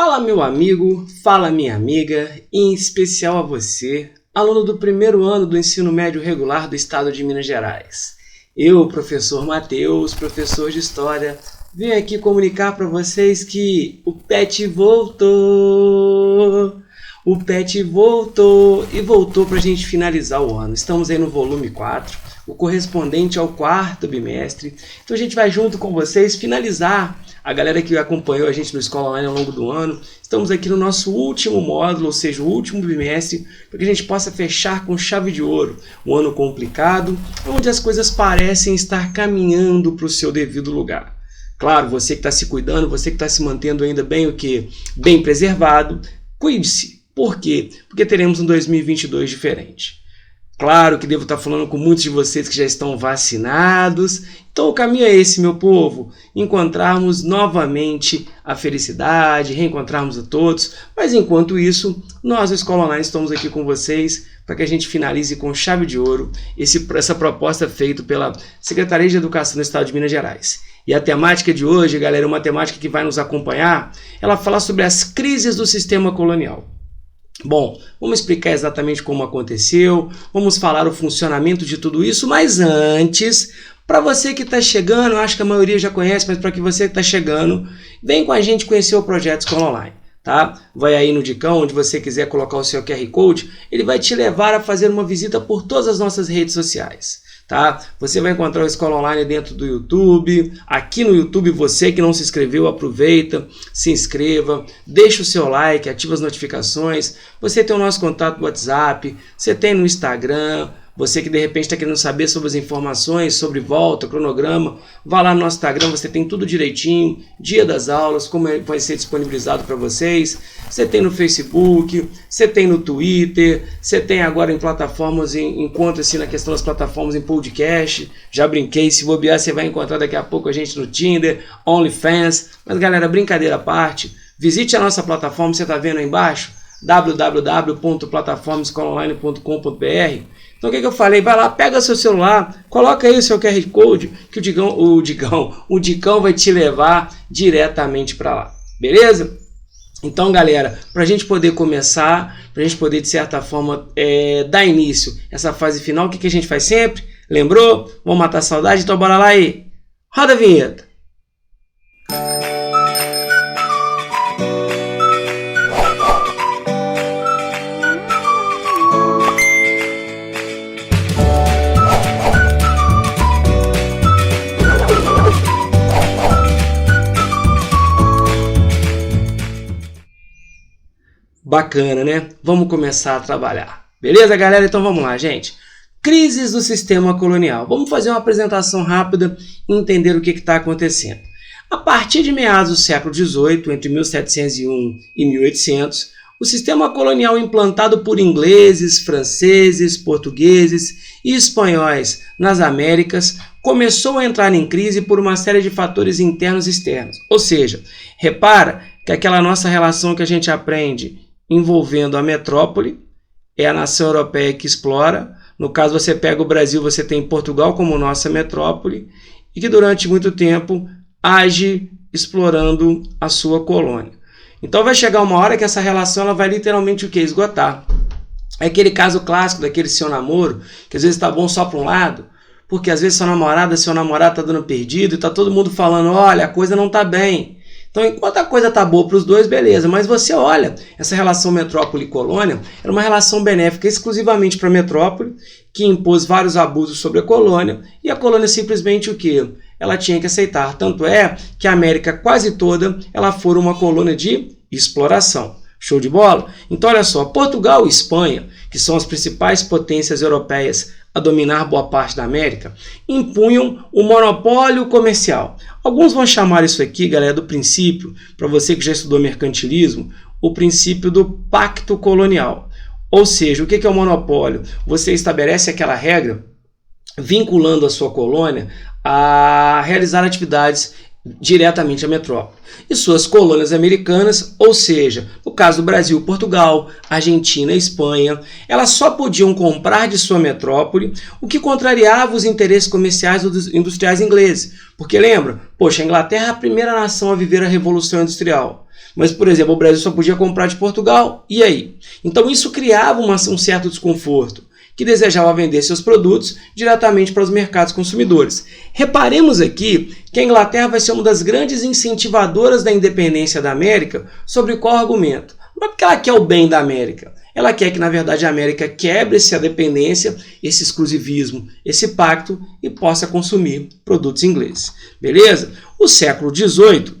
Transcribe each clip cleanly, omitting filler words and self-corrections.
Fala meu amigo, fala minha amiga, em especial a você, aluno do primeiro ano do ensino médio regular do estado de Minas Gerais. Eu, professor Matheus, professor de História, venho aqui comunicar para vocês que o PET voltou! O PET voltou e voltou para a gente finalizar o ano. Estamos aí no volume 4, o correspondente ao quarto bimestre. Então a gente vai junto com vocês finalizar. A galera que acompanhou a gente no Escola Online ao longo do ano, estamos aqui no nosso último módulo, ou seja, o último bimestre, para que a gente possa fechar com chave de ouro um ano complicado, onde as coisas parecem estar caminhando para o seu devido lugar. Claro, você que está se cuidando, você que está se mantendo ainda bem preservado, cuide-se. Por quê? Porque teremos um 2022 diferente. Claro que devo estar falando com muitos de vocês que já estão vacinados. Então o caminho é esse, meu povo. Encontrarmos novamente a felicidade, reencontrarmos a todos. Mas enquanto isso, nós do Escola Online estamos aqui com vocês para que a gente finalize com chave de ouro essa proposta feita pela Secretaria de Educação do Estado de Minas Gerais. E a temática de hoje, galera, é uma temática que vai nos acompanhar. Ela fala sobre as crises do sistema colonial. Bom, vamos explicar exatamente como aconteceu, vamos falar o funcionamento de tudo isso, mas antes, para você que está chegando, eu acho que a maioria já conhece, mas para que você que está chegando, vem com a gente conhecer o Projeto Escola Online, tá? Vai aí no Dicão, onde você quiser colocar o seu QR Code, ele vai te levar a fazer uma visita por todas as nossas redes sociais. Tá? Você vai encontrar o Escola Online dentro do YouTube. Aqui no YouTube, você que não se inscreveu, aproveita, se inscreva, deixa o seu like, ativa as notificações. Você tem o nosso contato no WhatsApp, você tem no Instagram. Você que de repente está querendo saber sobre as informações, sobre volta, cronograma, vá lá no nosso Instagram, você tem tudo direitinho, dia das aulas, como vai ser disponibilizado para vocês. Você tem no Facebook, você tem no Twitter, você tem agora em plataformas, encontra-se na questão das plataformas em podcast. Já brinquei, se bobear você vai encontrar daqui a pouco a gente no Tinder, OnlyFans. Mas galera, brincadeira à parte, visite a nossa plataforma, você está vendo aí embaixo, www.plataformaescolaonline.com.br. Então o que eu falei? Vai lá, pega seu celular, coloca aí o seu QR Code, que o Dicão vai te levar diretamente para lá, beleza? Então galera, para a gente poder começar, para a gente poder de certa forma dar início a essa fase final, o que a gente faz sempre? Lembrou? Vamos matar a saudade? Então bora lá aí, roda a vinheta! Bacana, né? Vamos começar a trabalhar. Beleza, galera? Então vamos lá, gente. Crises do sistema colonial. Vamos fazer uma apresentação rápida e entender o que está acontecendo. A partir de meados do século XVIII, entre 1701 e 1800, o sistema colonial implantado por ingleses, franceses, portugueses e espanhóis nas Américas começou a entrar em crise por uma série de fatores internos e externos. Ou seja, repara que aquela nossa relação que a gente aprende envolvendo a metrópole, é a nação europeia que explora. No caso, você pega o Brasil, você tem Portugal como nossa metrópole, e que durante muito tempo age explorando a sua colônia. Então vai chegar uma hora que essa relação ela vai literalmente o quê? Esgotar. É aquele caso clássico daquele seu namoro, que às vezes está bom só para um lado, porque às vezes seu namorado está dando perdido e está todo mundo falando, olha, a coisa não está bem. Então, enquanto a coisa está boa para os dois, beleza. Mas você olha, essa relação metrópole e colônia era uma relação benéfica exclusivamente para a metrópole, que impôs vários abusos sobre a colônia, e a colônia simplesmente o quê? Ela tinha que aceitar. Tanto é que a América quase toda ela foi uma colônia de exploração. Show de bola? Então, olha só, Portugal e Espanha, que são as principais potências europeias a dominar boa parte da América, impunham o monopólio comercial. Alguns vão chamar isso aqui, galera, do princípio, para você que já estudou mercantilismo, o princípio do pacto colonial. Ou seja, o que é o monopólio? Você estabelece aquela regra vinculando a sua colônia a realizar atividades diretamente à metrópole. E suas colônias americanas, ou seja, no caso do Brasil, Portugal, Argentina e Espanha, elas só podiam comprar de sua metrópole, o que contrariava os interesses comerciais dos industriais ingleses. Porque lembra, poxa, a Inglaterra é a primeira nação a viver a Revolução Industrial. Mas, por exemplo, o Brasil só podia comprar de Portugal, e aí? Então isso criava um certo desconforto, que desejava vender seus produtos diretamente para os mercados consumidores. Reparemos aqui que a Inglaterra vai ser uma das grandes incentivadoras da independência da América, sobre qual argumento? Não é porque ela quer o bem da América, ela quer que, na verdade, a América quebre essa dependência, esse exclusivismo, esse pacto e possa consumir produtos ingleses. Beleza? O século XVIII,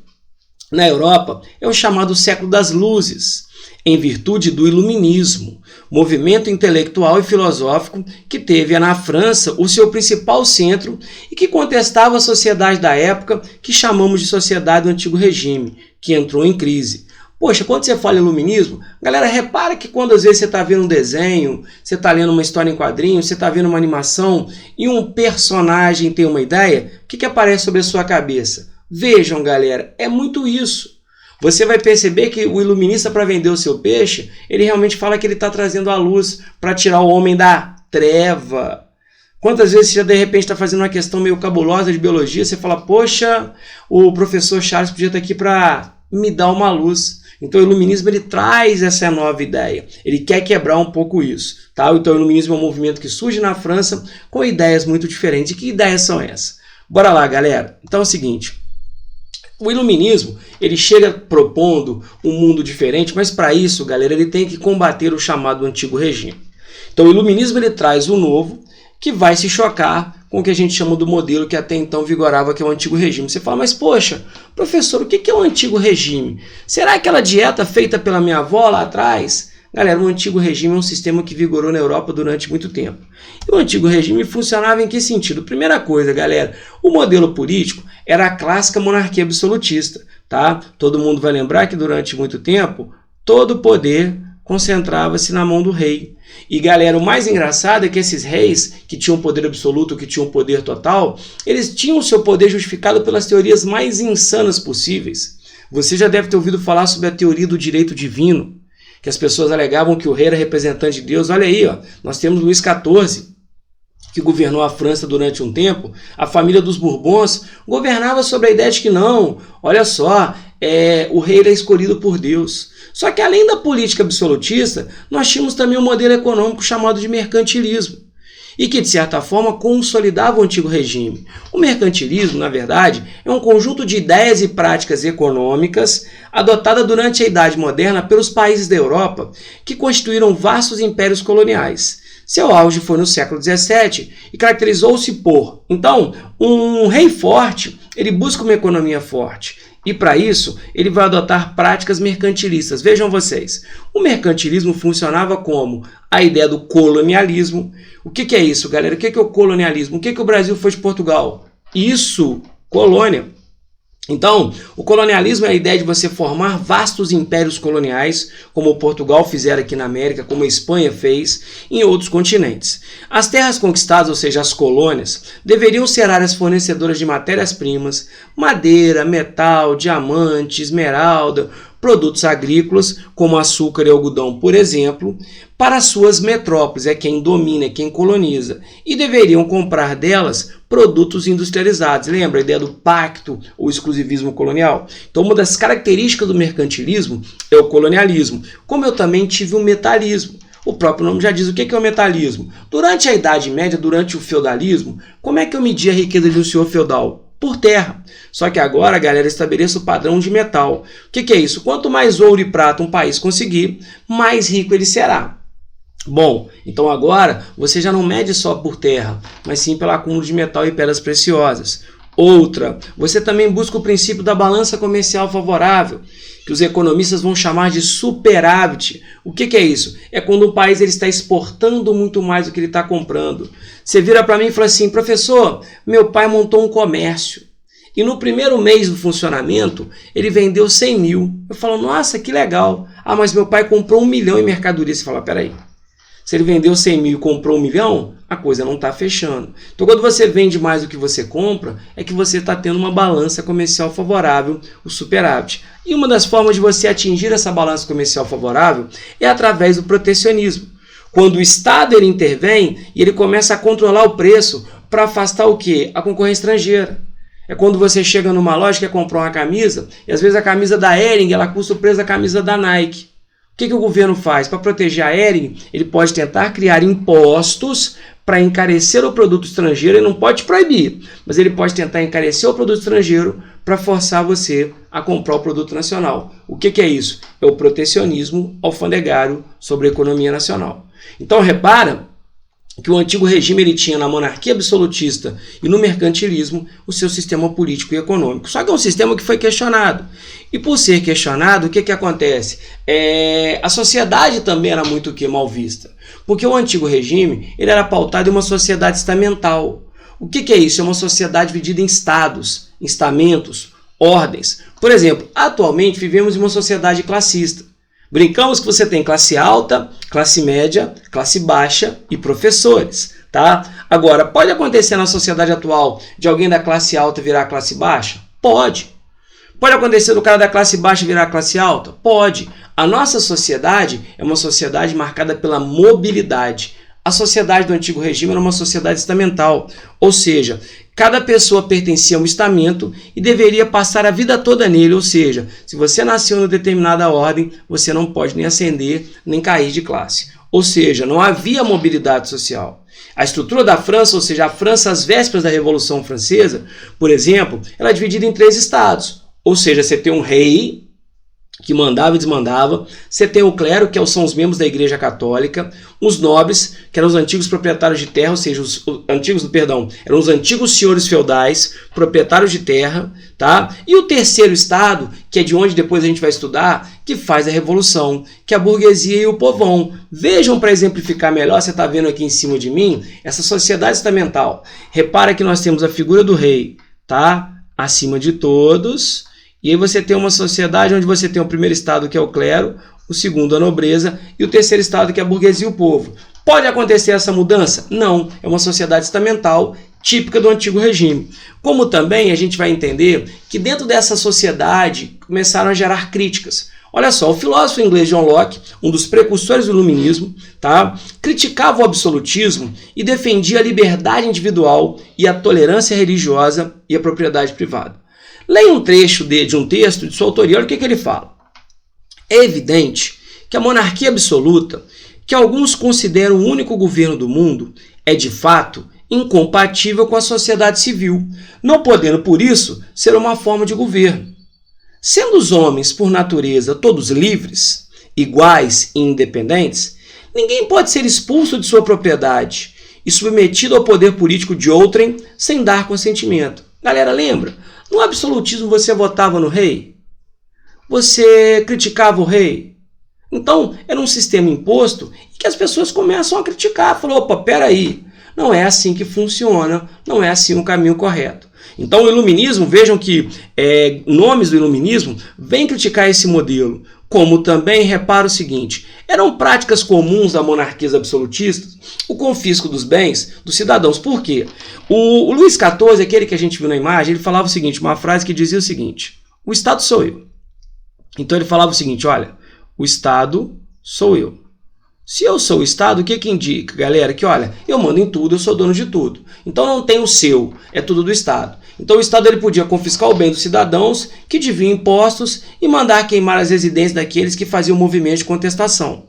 na Europa, é o chamado século das luzes, em virtude do iluminismo, movimento intelectual e filosófico que teve na França o seu principal centro e que contestava a sociedade da época, que chamamos de sociedade do antigo regime, que entrou em crise. Poxa, quando você fala em iluminismo, galera, repara que quando às vezes você está vendo um desenho, você está lendo uma história em quadrinhos, você está vendo uma animação e um personagem tem uma ideia, o que aparece sobre a sua cabeça? Vejam, galera, é muito isso. Você vai perceber que o iluminista, para vender o seu peixe, ele realmente fala que ele está trazendo a luz para tirar o homem da treva. Quantas vezes você já de repente está fazendo uma questão meio cabulosa de biologia, você fala, poxa, o professor Charles podia estar aqui para me dar uma luz. Então o iluminismo ele traz essa nova ideia, ele quer quebrar um pouco isso. Tá? Então o iluminismo é um movimento que surge na França com ideias muito diferentes. E que ideias são essas? Bora lá, galera. Então é o seguinte, o iluminismo ele chega propondo um mundo diferente, mas para isso, galera, ele tem que combater o chamado antigo regime. Então o iluminismo ele traz o novo, que vai se chocar com o que a gente chama do modelo que até então vigorava, que é o antigo regime. Você fala, mas poxa, professor, o que é o antigo regime? Será aquela dieta feita pela minha avó lá atrás? Galera, o antigo regime é um sistema que vigorou na Europa durante muito tempo. E o antigo regime funcionava em que sentido? Primeira coisa, galera, o modelo político era a clássica monarquia absolutista. Tá? Todo mundo vai lembrar que durante muito tempo, todo o poder concentrava-se na mão do rei. E galera, o mais engraçado é que esses reis, que tinham poder absoluto, que tinham poder total, eles tinham o seu poder justificado pelas teorias mais insanas possíveis. Você já deve ter ouvido falar sobre a teoria do direito divino, que as pessoas alegavam que o rei era representante de Deus. Olha aí, ó, nós temos Luís XIV, que governou a França durante um tempo. A família dos Bourbons governava sobre a ideia de que não, olha só, o rei era escolhido por Deus. Só que além da política absolutista, nós tínhamos também um modelo econômico chamado de mercantilismo, e que de certa forma consolidava o antigo regime. O mercantilismo, na verdade, é um conjunto de ideias e práticas econômicas adotada durante a Idade Moderna pelos países da Europa, que constituíram vastos impérios coloniais. Seu auge foi no século XVII e caracterizou-se por, então, um rei forte, ele busca uma economia forte. E para isso, ele vai adotar práticas mercantilistas. Vejam vocês, o mercantilismo funcionava como a ideia do colonialismo. O que é isso, galera? O que é o colonialismo? O que o Brasil foi de Portugal? Isso, colônia. Então, o colonialismo é a ideia de você formar vastos impérios coloniais, como Portugal fizera aqui na América, como a Espanha fez em outros continentes. As terras conquistadas, ou seja, as colônias, deveriam ser áreas fornecedoras de matérias-primas, madeira, metal, diamante, esmeralda, produtos agrícolas, como açúcar e algodão, por exemplo, para suas metrópoles, é quem domina, é quem coloniza, e deveriam comprar delas produtos industrializados. Lembra a ideia do pacto ou exclusivismo colonial? Então, uma das características do mercantilismo é o colonialismo, como eu também tive o metalismo. O próprio nome já diz o que é o metalismo. Durante a Idade Média, durante o feudalismo, como é que eu media a riqueza de um senhor feudal? Por terra. Só que agora, galera, estabeleça o padrão de metal. O que é isso? Quanto mais ouro e prata um país conseguir, mais rico ele será. Bom, então agora você já não mede só por terra, mas sim pelo acúmulo de metal e pedras preciosas. Outra, você também busca o princípio da balança comercial favorável, que os economistas vão chamar de superávit. O que é isso? É quando um país ele está exportando muito mais do que ele está comprando. Você vira para mim e fala assim, professor, meu pai montou um comércio e no primeiro mês do funcionamento ele vendeu 100 mil. Eu falo, nossa, que legal. Ah, mas meu pai comprou 1 milhão em mercadoria. Você fala, peraí. Se ele vendeu 100 mil e comprou 1 milhão, a coisa não está fechando. Então, quando você vende mais do que você compra, é que você está tendo uma balança comercial favorável, o superávit. E uma das formas de você atingir essa balança comercial favorável é através do protecionismo. Quando o Estado ele intervém e ele começa a controlar o preço para afastar o quê? A concorrência estrangeira. É quando você chega numa loja e quer comprar uma camisa, e às vezes a camisa da Hering ela custa o preço da camisa da Nike. O que o governo faz? Para proteger a Hering, ele pode tentar criar impostos para encarecer o produto estrangeiro. Ele não pode proibir, mas ele pode tentar encarecer o produto estrangeiro para forçar você a comprar o produto nacional. O que é isso? É o protecionismo alfandegário sobre a economia nacional. Então repara que o antigo regime ele tinha na monarquia absolutista e no mercantilismo o seu sistema político e econômico. Só que é um sistema que foi questionado. E por ser questionado, o que acontece? A sociedade também era muito mal vista. Porque o antigo regime ele era pautado em uma sociedade estamental. O que é isso? É uma sociedade dividida em estados, estamentos, ordens. Por exemplo, atualmente vivemos em uma sociedade classista. Brincamos que você tem classe alta, classe média, classe baixa e professores, tá? Agora, pode acontecer na sociedade atual de alguém da classe alta virar classe baixa? Pode. Pode acontecer do cara da classe baixa virar classe alta? Pode. A nossa sociedade é uma sociedade marcada pela mobilidade. A sociedade do antigo regime era uma sociedade estamental, ou seja, cada pessoa pertencia a um estamento e deveria passar a vida toda nele, ou seja, se você nasceu em determinada ordem, você não pode nem ascender, nem cair de classe. Ou seja, não havia mobilidade social. A estrutura da França, ou seja, a França às vésperas da Revolução Francesa, por exemplo, ela é dividida em 3 estados. Ou seja, você tem um rei, que mandava e desmandava, você tem o clero, que são os membros da Igreja Católica, os nobres, que eram os antigos proprietários de terra, ou seja, eram os antigos senhores feudais, proprietários de terra, tá? E o terceiro estado, que é de onde depois a gente vai estudar, que faz a revolução, que é a burguesia e o povão. Vejam para exemplificar melhor, você está vendo aqui em cima de mim, essa sociedade estamental. Repara que nós temos a figura do rei, tá? Acima de todos. E aí você tem uma sociedade onde você tem o primeiro estado, que é o clero, o segundo a nobreza e o terceiro estado, que é a burguesia e o povo. Pode acontecer essa mudança? Não, é uma sociedade estamental típica do antigo regime. Como também a gente vai entender que dentro dessa sociedade começaram a gerar críticas. Olha só, o filósofo inglês John Locke, um dos precursores do iluminismo, tá, criticava o absolutismo e defendia a liberdade individual e a tolerância religiosa e a propriedade privada. Leia um trecho de um texto de sua autoria, olha o que ele fala. É evidente que a monarquia absoluta, que alguns consideram o único governo do mundo, é de fato incompatível com a sociedade civil, não podendo, por isso, ser uma forma de governo. Sendo os homens, por natureza, todos livres, iguais e independentes, ninguém pode ser expulso de sua propriedade e submetido ao poder político de outrem sem dar consentimento. Galera, lembra? No absolutismo você votava no rei? Você criticava o rei? Então, era um sistema imposto e que as pessoas começam a criticar. Falou, opa, peraí, não é assim que funciona, não é assim o caminho correto. Então, o iluminismo, vejam que nomes do iluminismo vêm criticar esse modelo. Como também, repara o seguinte, eram práticas comuns da monarquias absolutistas o confisco dos bens dos cidadãos. Por quê? O Luís XIV, aquele que a gente viu na imagem, ele falava o seguinte, uma frase que dizia o seguinte, o Estado sou eu. Então ele falava o seguinte, olha, o Estado sou eu. Se eu sou o Estado, o que indica, galera? Que olha, eu mando em tudo, eu sou dono de tudo. Então não tem o seu, é tudo do Estado. Então o Estado ele podia confiscar o bem dos cidadãos que deviam impostos e mandar queimar as residências daqueles que faziam movimento de contestação.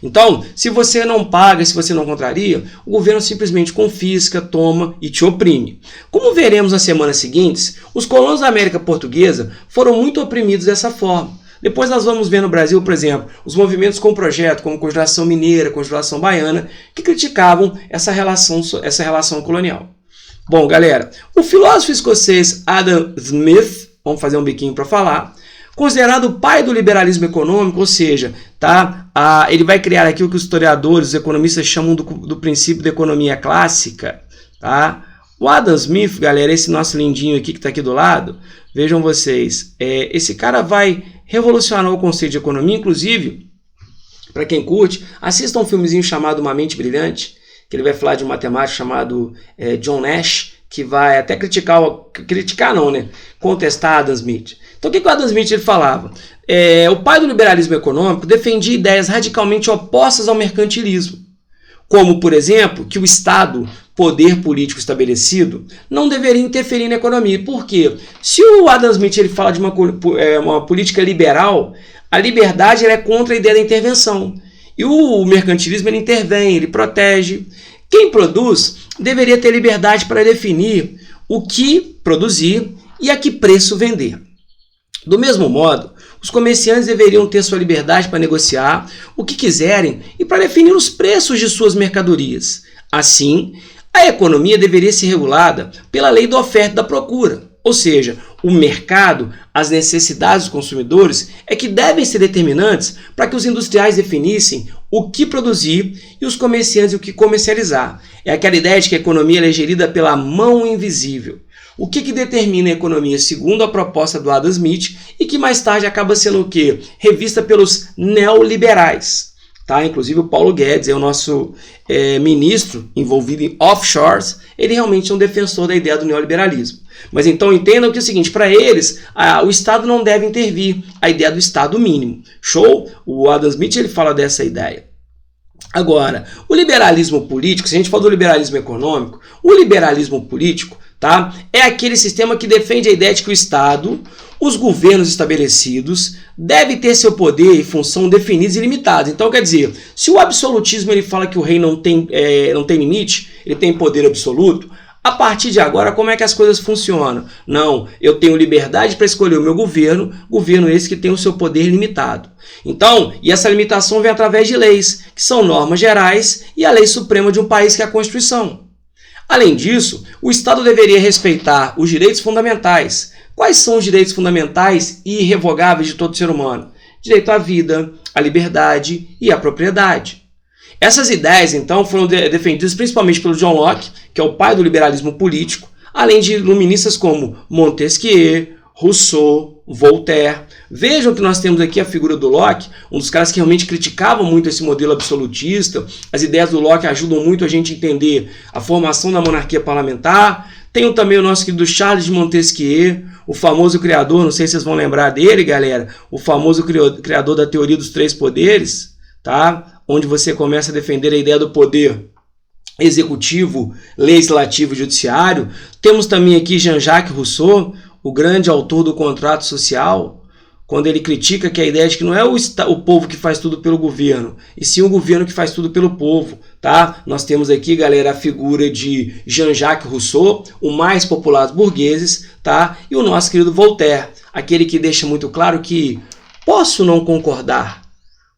Então, se você não paga, se você não contraria, o governo simplesmente confisca, toma e te oprime. Como veremos nas semanas seguintes, os colonos da América Portuguesa foram muito oprimidos dessa forma. Depois nós vamos ver no Brasil, por exemplo, os movimentos com projeto, como Conjuração Mineira, Conjuração Baiana, que criticavam essa relação colonial. Bom, galera, o filósofo escocês Adam Smith, vamos fazer um biquinho para falar, considerado o pai do liberalismo econômico, ou seja, tá, ele vai criar aqui o que os historiadores, os economistas chamam do princípio da economia clássica. Tá? O Adam Smith, galera, esse nosso lindinho aqui que está aqui do lado, vejam vocês, esse cara vai revolucionar o conceito de economia, inclusive, para quem curte, assista um filmezinho chamado Uma Mente Brilhante, que ele vai falar de um matemático chamado John Nash, que vai até contestar Adam Smith. Então o que o Adam Smith ele falava? O pai do liberalismo econômico defendia ideias radicalmente opostas ao mercantilismo, como, por exemplo, que o Estado poder político estabelecido não deveria interferir na economia. Por quê? Se o Adam Smith ele fala de uma política liberal, a liberdade ela é contra a ideia da intervenção. E o mercantilismo ele intervém, ele protege. Quem produz deveria ter liberdade para definir o que produzir e a que preço vender. Do mesmo modo, os comerciantes deveriam ter sua liberdade para negociar o que quiserem e para definir os preços de suas mercadorias. Assim, a economia deveria ser regulada pela lei da oferta e da procura, ou seja, o mercado, as necessidades dos consumidores é que devem ser determinantes para que os industriais definissem o que produzir e os comerciantes o que comercializar. É aquela ideia de que a economia é gerida pela mão invisível. O que determina a economia segundo a proposta do Adam Smith e que mais tarde acaba sendo o quê? Revista pelos neoliberais. Tá? Inclusive o Paulo Guedes, é o nosso ministro envolvido em offshores, ele realmente é um defensor da ideia do neoliberalismo. Mas então entendam que é o seguinte, para eles, o Estado não deve intervir, a ideia do Estado mínimo. Show? O Adam Smith ele fala dessa ideia. Agora, o liberalismo político, se a gente for do liberalismo econômico, o liberalismo político, tá, é aquele sistema que defende a ideia de que o Estado, os governos estabelecidos, devem ter seu poder e função definidos e limitados. Então, quer dizer, se o absolutismo ele fala que o rei não tem limite, ele tem poder absoluto, a partir de agora, como é que as coisas funcionam? Não, eu tenho liberdade para escolher o meu governo esse que tem o seu poder limitado. Então, e essa limitação vem através de leis, que são normas gerais e a lei suprema de um país, que é a Constituição. Além disso, o Estado deveria respeitar os direitos fundamentais. Quais são os direitos fundamentais e irrevogáveis de todo ser humano? Direito à vida, à liberdade e à propriedade. Essas ideias, então, foram defendidas principalmente pelo John Locke, que é o pai do liberalismo político, além de iluministas como Montesquieu, Rousseau, Voltaire. Vejam que nós temos aqui a figura do Locke, um dos caras que realmente criticavam muito esse modelo absolutista. As ideias do Locke ajudam muito a gente a entender a formação da monarquia parlamentar. Tem também o nosso querido Charles de Montesquieu, o famoso criador, não sei se vocês vão lembrar dele, galera, o famoso criador da teoria dos três poderes, tá? Onde você começa a defender a ideia do poder executivo, legislativo e judiciário. Temos também aqui Jean-Jacques Rousseau, o grande autor do contrato social, quando ele critica que a ideia de que não é o povo que faz tudo pelo governo, e sim o governo que faz tudo pelo povo. Tá? Nós temos aqui, galera, a figura de Jean-Jacques Rousseau, o mais popular dos burgueses, tá? E o nosso querido Voltaire, aquele que deixa muito claro que posso não concordar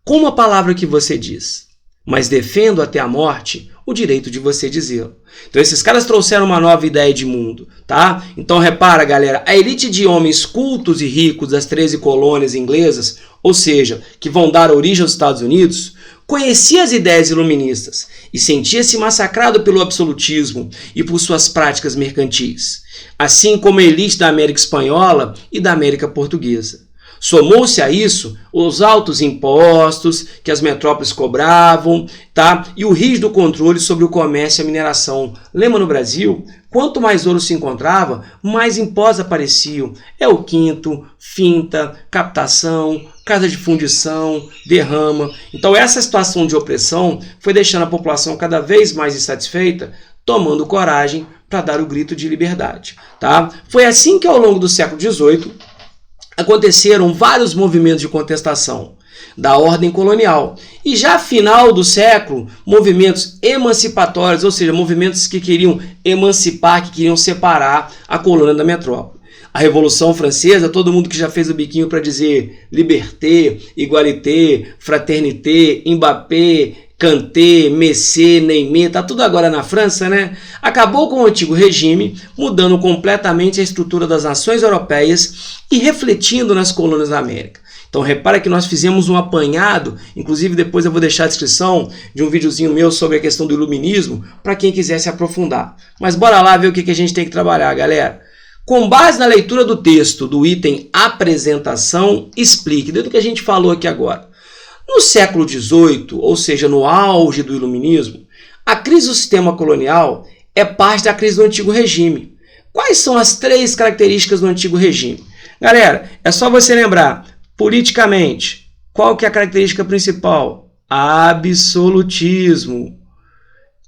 com uma palavra que você diz, mas defendo até a morte o direito de você dizê-lo. Então esses caras trouxeram uma nova ideia de mundo, tá? Então repara, galera, a elite de homens cultos e ricos das 13 colônias inglesas, ou seja, que vão dar origem aos Estados Unidos, conhecia as ideias iluministas e sentia-se massacrado pelo absolutismo e por suas práticas mercantis, assim como a elite da América Espanhola e da América Portuguesa. Somou-se a isso os altos impostos que as metrópoles cobravam, tá? E o rígido controle sobre o comércio e a mineração. Lembra no Brasil? Quanto mais ouro se encontrava, mais impostos apareciam. É o quinto, finta, captação, casa de fundição, derrama. Então essa situação de opressão foi deixando a população cada vez mais insatisfeita, tomando coragem para dar o grito de liberdade. Tá? Foi assim que ao longo do século XVIII, aconteceram vários movimentos de contestação da ordem colonial. E já final do século, movimentos emancipatórios, ou seja, movimentos que queriam emancipar, que queriam separar a colônia da metrópole. A Revolução Francesa, todo mundo que já fez o biquinho para dizer liberté, igualité, fraternité, Mbappé, Kanté, Messi, Neymar, tá tudo agora na França, né? Acabou com o antigo regime, mudando completamente a estrutura das nações europeias e refletindo nas colônias da América. Então repara que nós fizemos um apanhado, inclusive depois eu vou deixar a descrição de um videozinho meu sobre a questão do iluminismo, para quem quiser se aprofundar. Mas bora lá ver o que a gente tem que trabalhar, galera. Com base na leitura do texto do item apresentação, explique, dentro do que a gente falou aqui agora. No século XVIII, ou seja, no auge do iluminismo, a crise do sistema colonial é parte da crise do antigo regime. Quais são as 3 características do antigo regime? Galera, é só você lembrar, politicamente, qual que é a característica principal? Absolutismo.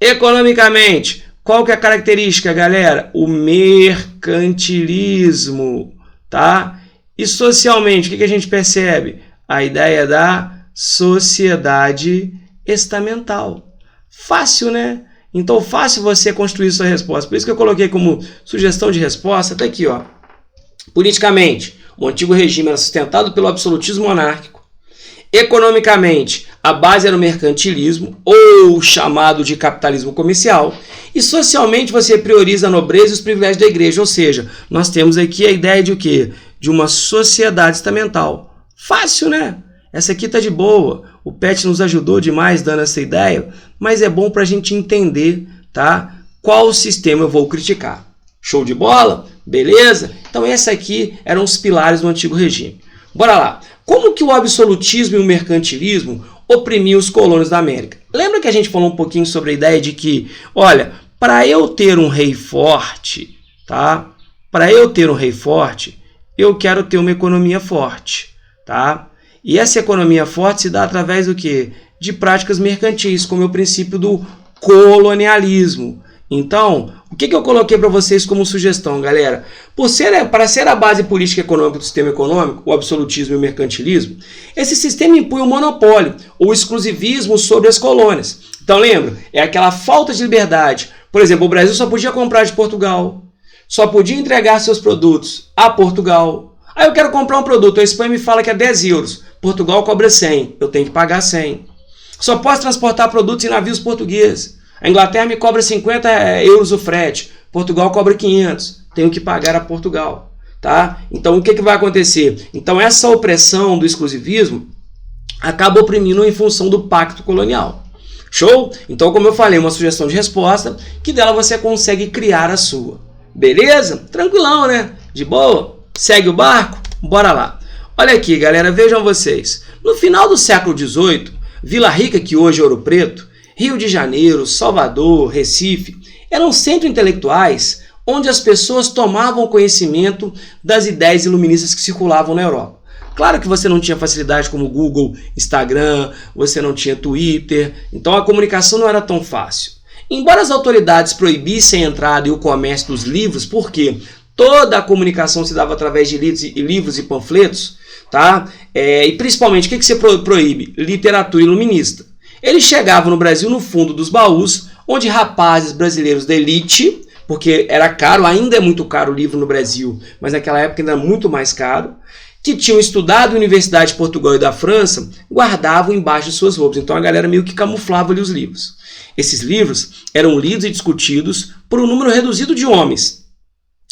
Economicamente, Qual que é a característica, galera? O mercantilismo, tá? E socialmente, o que a gente percebe? A ideia da sociedade estamental. Fácil, né? Então, fácil você construir sua resposta. Por isso que eu coloquei como sugestão de resposta, tá aqui, ó. Politicamente, o antigo regime era sustentado pelo absolutismo monárquico. Economicamente, a base era o mercantilismo, ou chamado de capitalismo comercial. E socialmente, você prioriza a nobreza e os privilégios da igreja. Ou seja, nós temos aqui a ideia de o quê? De uma sociedade estamental. Fácil, né? Essa aqui tá de boa. O Pet nos ajudou demais dando essa ideia, mas é bom para a gente entender, tá? Qual sistema eu vou criticar. Show de bola? Beleza? Então, esse aqui eram os pilares do antigo regime. Bora lá. Como que o absolutismo e o mercantilismo oprimiam os colônios da América? Lembra que a gente falou um pouquinho sobre a ideia de que, olha, para eu ter um rei forte, tá? Para eu ter um rei forte, eu quero ter uma economia forte, tá? E essa economia forte se dá através do quê? De práticas mercantis, como é o princípio do colonialismo. Então, o que eu coloquei para vocês como sugestão, galera? Para ser a base política e econômica do sistema econômico, o absolutismo e o mercantilismo, esse sistema impõe o monopólio ou exclusivismo sobre as colônias. Então, lembra? É aquela falta de liberdade. Por exemplo, o Brasil só podia comprar de Portugal, só podia entregar seus produtos a Portugal. Aí eu quero comprar um produto, a Espanha me fala que é 10 euros, Portugal cobra 100, eu tenho que pagar 100. Só posso transportar produtos em navios portugueses. A Inglaterra me cobra 50 euros o frete, Portugal cobra 500, tenho que pagar a Portugal. Tá? Então o que vai acontecer? Então essa opressão do exclusivismo acaba oprimindo em função do pacto colonial. Show? Então, como eu falei, uma sugestão de resposta, que dela você consegue criar a sua. Beleza? Tranquilão, né? De boa? Segue o barco? Bora lá. Olha aqui, galera, vejam vocês. No final do século XVIII, Vila Rica, que hoje é Ouro Preto, Rio de Janeiro, Salvador, Recife, eram centros intelectuais onde as pessoas tomavam conhecimento das ideias iluministas que circulavam na Europa. Claro que você não tinha facilidade como Google, Instagram, você não tinha Twitter, então a comunicação não era tão fácil. Embora as autoridades proibissem a entrada e o comércio dos livros, porque toda a comunicação se dava através de livros e panfletos, tá? E principalmente, o que você proíbe? Literatura iluminista. Eles chegavam no Brasil no fundo dos baús, onde rapazes brasileiros da elite, porque era caro, ainda é muito caro o livro no Brasil, mas naquela época ainda era muito mais caro, que tinham estudado na Universidade de Portugal e da França, guardavam embaixo de suas roupas. Então a galera meio que camuflava ali os livros. Esses livros eram lidos e discutidos por um número reduzido de homens,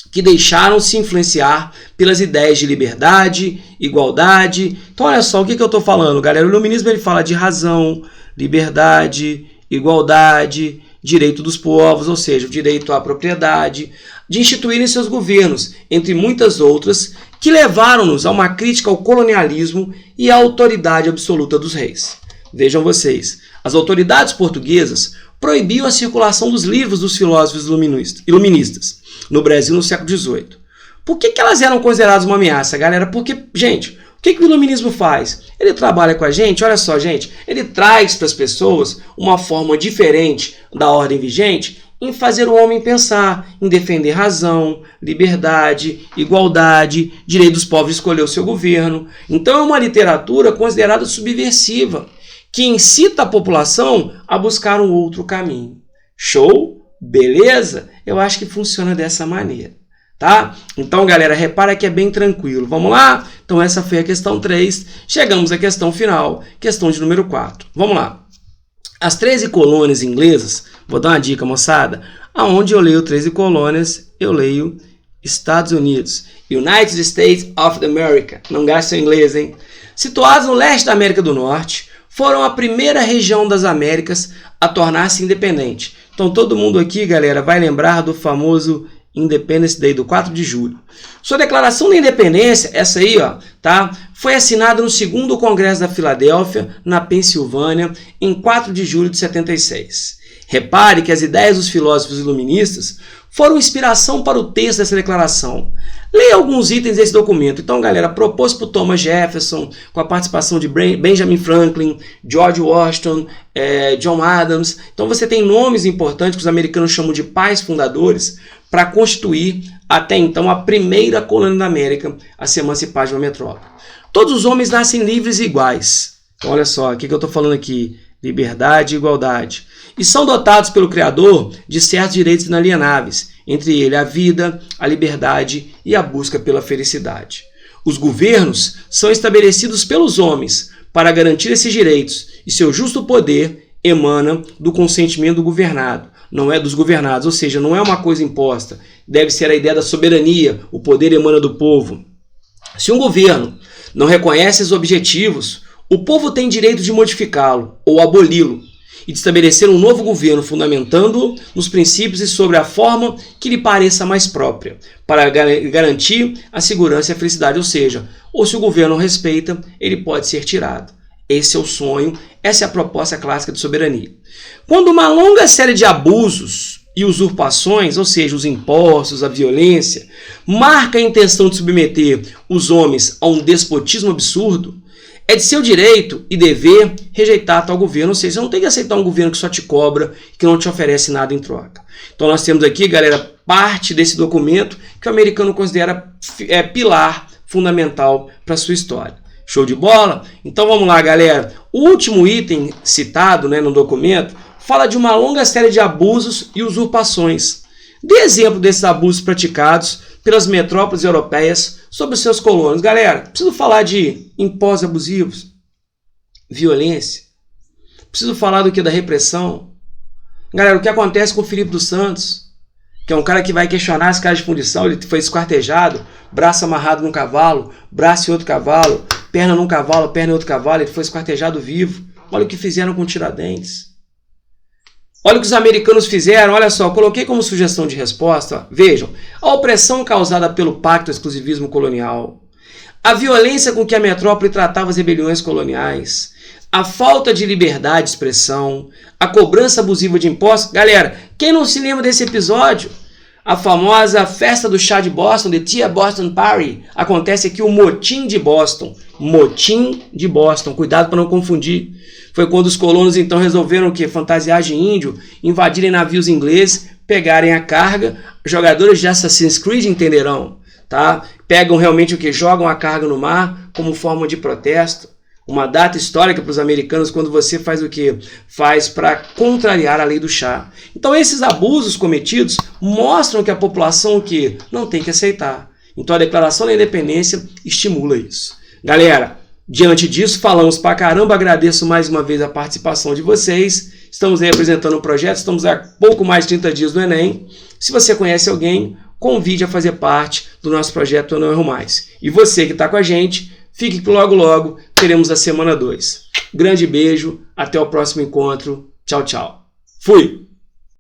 que deixaram-se influenciar pelas ideias de liberdade, igualdade. Então olha só o que eu estou falando, galera. O iluminismo ele fala de razão, liberdade, igualdade, direito dos povos, ou seja, o direito à propriedade, de instituírem seus governos, entre muitas outras, que levaram-nos a uma crítica ao colonialismo e à autoridade absoluta dos reis. Vejam vocês, as autoridades portuguesas proibiam a circulação dos livros dos filósofos iluministas no Brasil no século XVIII. Por que elas eram consideradas uma ameaça, galera? Porque, gente, o que o iluminismo faz? Ele trabalha com a gente, olha só, gente, ele traz para as pessoas uma forma diferente da ordem vigente em fazer o homem pensar, em defender razão, liberdade, igualdade, direito dos povos de escolher o seu governo. Então é uma literatura considerada subversiva, que incita a população a buscar um outro caminho. Show? Beleza? Eu acho que funciona dessa maneira. Tá? Então, galera, repara que é bem tranquilo. Vamos lá? Então, essa foi a questão 3. Chegamos à questão final, questão de número 4. Vamos lá. As 13 colônias inglesas, vou dar uma dica, moçada. Aonde eu leio 13 colônias, eu leio Estados Unidos. United States of America. Não gasta o inglês, hein? Situadas no leste da América do Norte, foram a primeira região das Américas a tornar-se independente. Então, todo mundo aqui, galera, vai lembrar do famoso Independence Day, do 4 de julho. Sua declaração da independência, essa aí, ó, tá? Foi assinada no 2º Congresso da Filadélfia, na Pensilvânia, em 4 de julho de 76. Repare que as ideias dos filósofos iluministas foram inspiração para o texto dessa declaração. Leia alguns itens desse documento. Então, galera, proposto por Thomas Jefferson, com a participação de Benjamin Franklin, George Washington, John Adams. Então, você tem nomes importantes que os americanos chamam de pais fundadores para constituir, até então, a primeira colônia da América a se emancipar de uma metrópole. Todos os homens nascem livres e iguais. Então, olha só, o que eu estou falando aqui? Liberdade e igualdade. E são dotados pelo Criador de certos direitos inalienáveis, entre eles a vida, a liberdade e a busca pela felicidade. Os governos são estabelecidos pelos homens para garantir esses direitos e seu justo poder emana do consentimento do governado, não é dos governados, ou seja, não é uma coisa imposta, deve ser a ideia da soberania, o poder emana do povo. Se um governo não reconhece os objetivos, o povo tem direito de modificá-lo ou aboli-lo e de estabelecer um novo governo fundamentando-o nos princípios e sobre a forma que lhe pareça mais própria, para garantir a segurança e a felicidade, ou seja, ou se o governo não respeita, ele pode ser tirado. Esse é o sonho, essa é a proposta clássica de soberania. Quando uma longa série de abusos e usurpações, ou seja, os impostos, a violência, marca a intenção de submeter os homens a um despotismo absurdo, é de seu direito e dever rejeitar tal governo, ou seja, você não tem que aceitar um governo que só te cobra, que não te oferece nada em troca. Então nós temos aqui, galera, parte desse documento que o americano considera pilar fundamental para a sua história. Show de bola? Então vamos lá, galera. O último item citado, no documento fala de uma longa série de abusos e usurpações. Dê exemplo desses abusos praticados pelas metrópoles europeias sobre os seus colônios. Galera, preciso falar de impostos abusivos, violência. Preciso falar do que? Da repressão. Galera, o que acontece com o Filipe dos Santos, que é um cara que vai questionar as caras de fundição, ele foi esquartejado, braço amarrado num cavalo, braço em outro cavalo, perna num cavalo, perna em outro cavalo, ele foi esquartejado vivo. Olha o que fizeram com Tiradentes. Olha o que os americanos fizeram, olha só, eu coloquei como sugestão de resposta, vejam, a opressão causada pelo pacto exclusivismo colonial, a violência com que a metrópole tratava as rebeliões coloniais, a falta de liberdade de expressão, a cobrança abusiva de impostos. Galera, quem não se lembra desse episódio? A famosa festa do chá de Boston, The Tea Boston Party, acontece aqui o motim de Boston. Motim de Boston, cuidado para não confundir. Foi quando os colonos então resolveram o quê? Fantasiar de índio, invadirem navios ingleses, pegarem a carga. Jogadores de Assassin's Creed entenderão, tá? Pegam realmente o que? Jogam a carga no mar como forma de protesto. Uma data histórica para os americanos quando você faz o quê? Faz para contrariar a lei do chá. Então esses abusos cometidos mostram que a população o quê? Não tem que aceitar. Então a Declaração da Independência estimula isso. Galera, diante disso, falamos pra caramba, agradeço mais uma vez a participação de vocês. Estamos aí apresentando um projeto, estamos há pouco mais de 30 dias do Enem. Se você conhece alguém, convide a fazer parte do nosso projeto Eu Não Erro Mais. E você que está com a gente, fique que logo logo teremos a semana 2. Grande beijo, até o próximo encontro. Tchau, tchau. Fui!